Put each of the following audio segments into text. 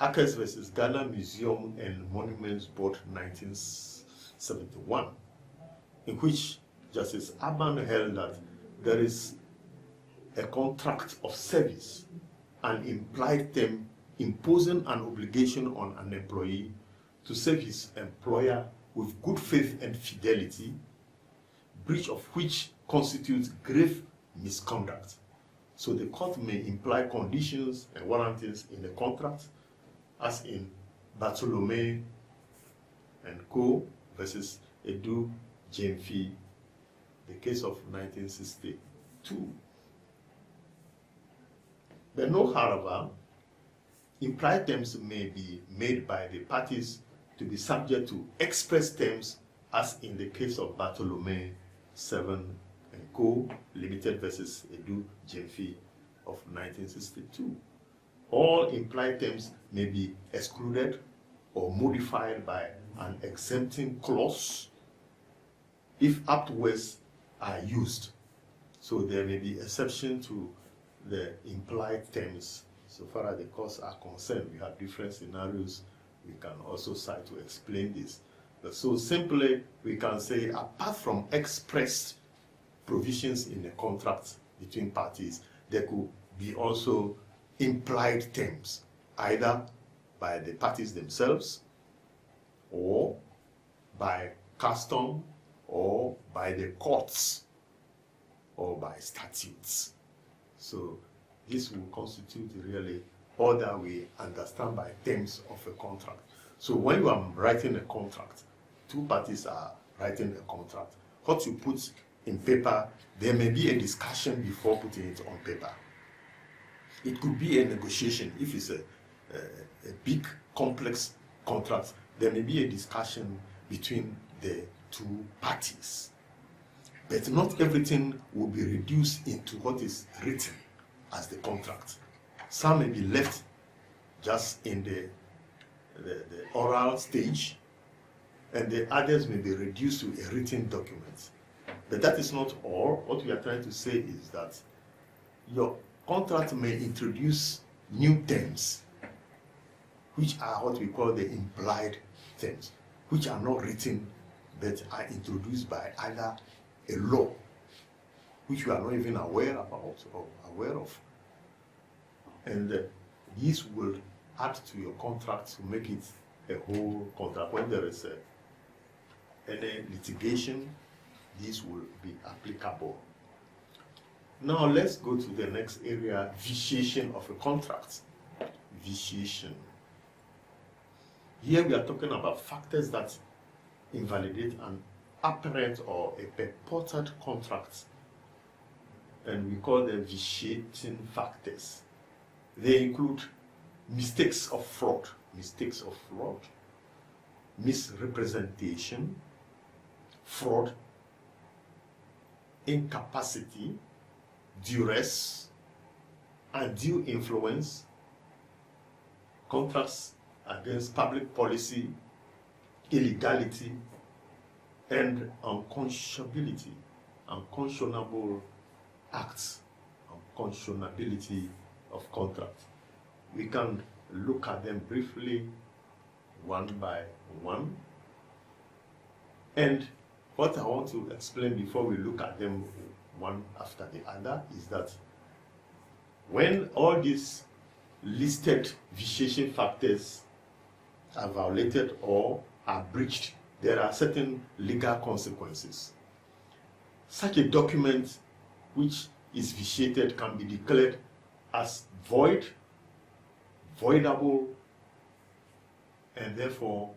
Akers versus Ghana Museum and Monuments Board 1971, in which Justice Aban held that there is a contract of service, an implied term imposing an obligation on an employee to serve his employer with good faith and fidelity, breach of which constitutes grave misconduct. So the court may imply conditions and warranties in the contract, as in Bartholomew and Co. versus Edu Jemfi, the case of 1962. But no, however, implied terms may be made by the parties to be subject to express terms, as in the case of Bartholomew 7 and Co. Limited versus Edu Jemfi of 1962. All implied terms may be excluded or modified by an exempting clause if apt words are used. So there may be exception to the implied terms. So far as the courts are concerned, we have different scenarios we can also cite to explain this. But so simply, we can say, apart from expressed provisions in the contract between parties, there could be also implied terms, either by the parties themselves, or by custom, or by the courts, or by statutes. So this will constitute really all that we understand by terms of a contract. So when you are writing a contract, two parties are writing a contract. What you put in paper, there may be a discussion before putting it on paper. It could be a negotiation. If it's a big, complex contract, there may be a discussion between the two parties. But not everything will be reduced into what is written as the contract. Some may be left just in the oral stage, and the others may be reduced to a written document. But that is not all. What we are trying to say is that your contract may introduce new terms, which are what we call the implied terms, which are not written but are introduced by either a law, which we are not even aware about or aware of. And these will add to your contract to make it a whole contract. When there is any litigation, these will be applicable. Now let's go to the next area, vitiation of a contract. Vitiation. Here we are talking about factors that invalidate an apparent or a purported contract, and we call them vitiating factors. They include mistakes of fraud, misrepresentation, fraud, incapacity, duress, undue influence, contracts against public policy, illegality, and unconscionability, unconscionable acts, unconscionability of contract. We can look at them briefly, one by one. And what I want to explain before we look at them one after the other is that when all these listed vitiation factors are violated or are breached, there are certain legal consequences. Such a document which is vitiated can be declared as void, voidable, and therefore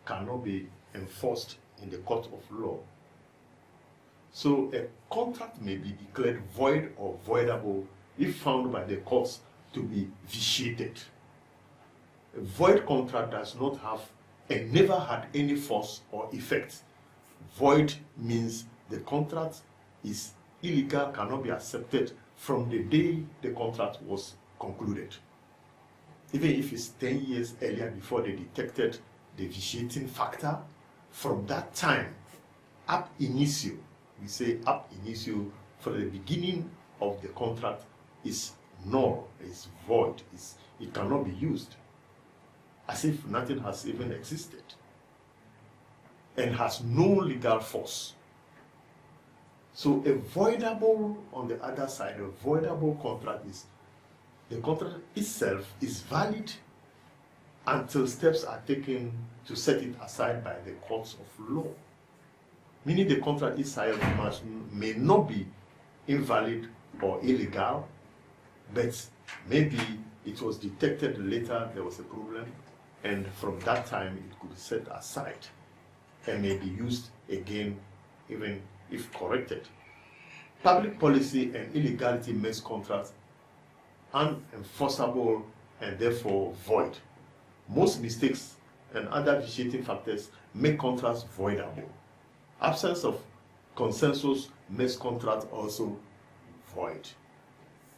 cannot be enforced in the court of law. So a contract may be declared void or voidable if found by the courts to be vitiated. A void contract does not have and never had any force or effect. Void means the contract is illegal, cannot be accepted from the day the contract was concluded. Even if it's 10 years earlier before they detected the vitiating factor, from that time, ab initio, we say ab initio, for the beginning of the contract is null, is void, it cannot be used. as if nothing has even existed and has no legal force. So a voidable, on the other side, a voidable contract is the contract itself is valid until steps are taken to set it aside by the courts of law. Meaning the contract itself may not be invalid or illegal, but maybe it was detected later there was a problem, and from that time it could be set aside and may be used again even if corrected. Public policy and illegality makes contracts unenforceable and therefore void. Most mistakes and other vitiating factors make contracts voidable. Absence of consensus makes contracts also void.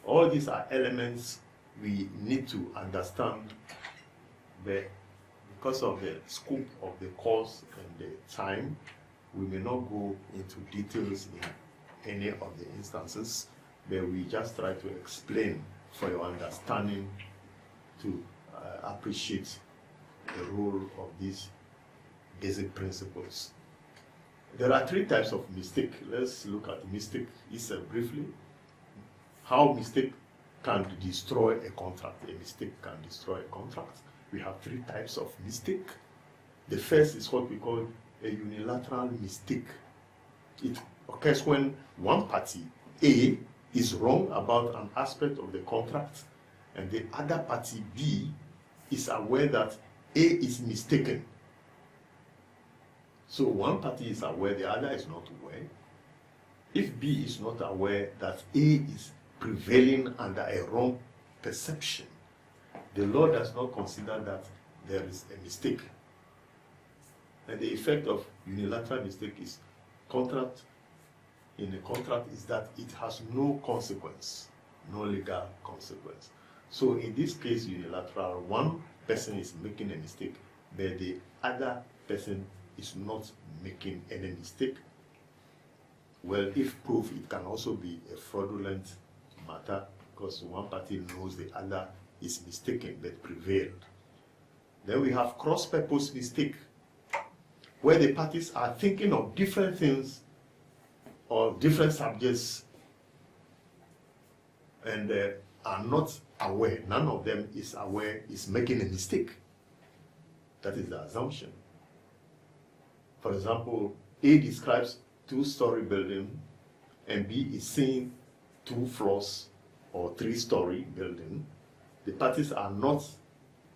All these are elements we need to understand, but because of the scope of the course and the time, we may not go into details in any of the instances, but we just try to explain for your understanding to appreciate the role of these basic principles. There are three types of mistake. Let's look at mistake itself briefly. How mistake can destroy a contract. A mistake can destroy a contract. We have three types of mistake. The first is what we call a unilateral mistake. It occurs when one party, A, is wrong about an aspect of the contract, and the other party, B, is aware that A is mistaken. So one party is aware, the other is not aware. If B is not aware that A is prevailing under a wrong perception, the law does not consider that there is a mistake. And the effect of unilateral mistake is in a contract is that it has no consequence, no legal consequence. So in this case, unilateral, one person is making a mistake, but the other person is not making any mistake. Well, if proof, it can also be a fraudulent matter because one party knows the other is mistaken but prevailed. Then we have cross-purpose mistake, where the parties are thinking of different things or different subjects and are not aware. None of them is aware is making a mistake. That is the assumption. For example, A describes two-story building and B is seeing 2 floors or 3-story building. The parties are not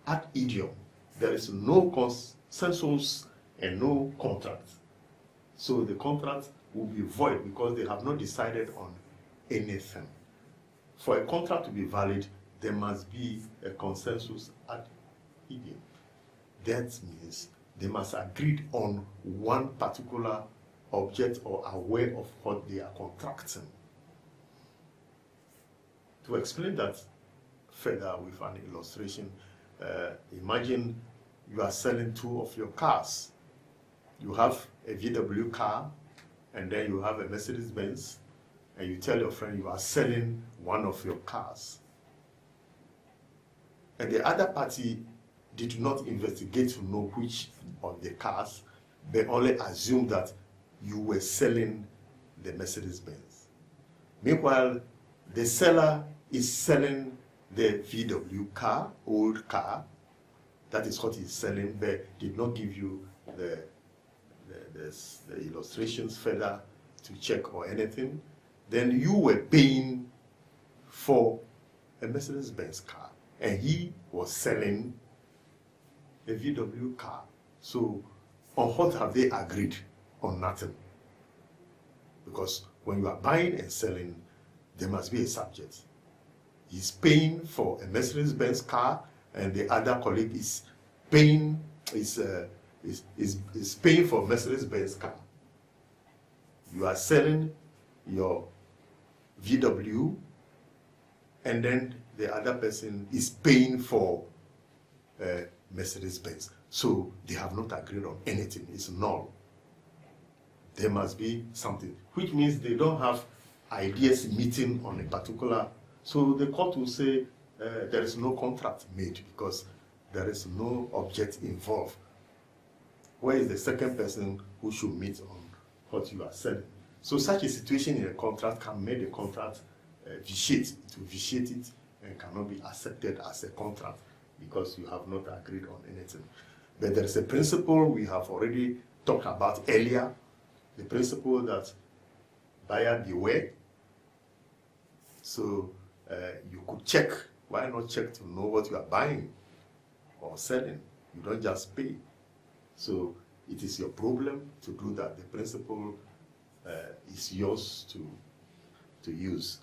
ad idiom. There is no consensus and no contract. So the contract will be void because they have not decided on anything. For a contract to be valid, there must be a consensus ad idiom. That means they must agree on one particular object or aware of what they are contracting. To explain that further with an illustration, imagine you are selling 2 of your cars. You have a VW car and then you have a Mercedes-Benz, and you tell your friend you are selling one of your cars. And the other party did not investigate to know which of the cars, they only assumed that you were selling the Mercedes-Benz. Meanwhile, the seller is selling the VW car, old car. That is what he's selling, but did not give you the illustrations further to check or anything. Then you were paying for a Mercedes-Benz car, and he was selling a VW car. So on what have they agreed? On nothing. Because when you are buying and selling, there must be a subject. He's paying for a Mercedes-Benz car, and the other colleague is paying is paying for a Mercedes-Benz car. You are selling your VW, and then the other person is paying for Mercedes-Benz. So they have not agreed on anything. It's null. There must be something, which means they don't have ideas meeting on a particular. So the court will say there is no contract made because there is no object involved. Where is the second person who should meet on what you are selling? So such a situation in a contract can make the contract vitiate. It will vitiate it and cannot be accepted as a contract because you have not agreed on anything. But there is a principle we have already talked about earlier, the principle that buyer beware. So you could check. Why not check to know what you are buying or selling? You don't just pay. So it is your problem to do that. The principle is yours to use.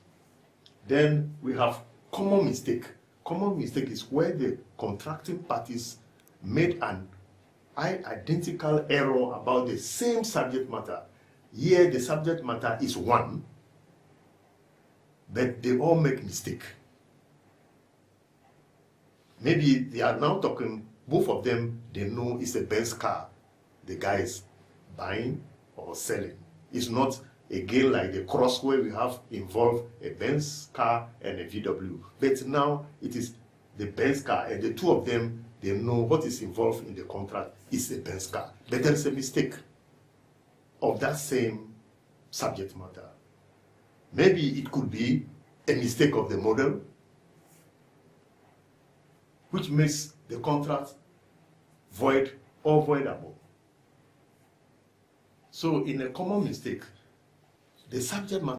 Then we have common mistake. Common mistake is where the contracting parties made an identical error about the same subject matter. Here the subject matter is one, but they all make mistake. Maybe they are now talking, both of them, they know it's a Benz car the guy is buying or selling. It's not, again, like the cross where we have involved a Benz car and a VW. But now it is the Benz car, and the two of them, they know what is involved in the contract is a Benz car. But there is a mistake of that same subject matter. Maybe it could be a mistake of the model, which makes the contract void or voidable. So in a common mistake, the subject matter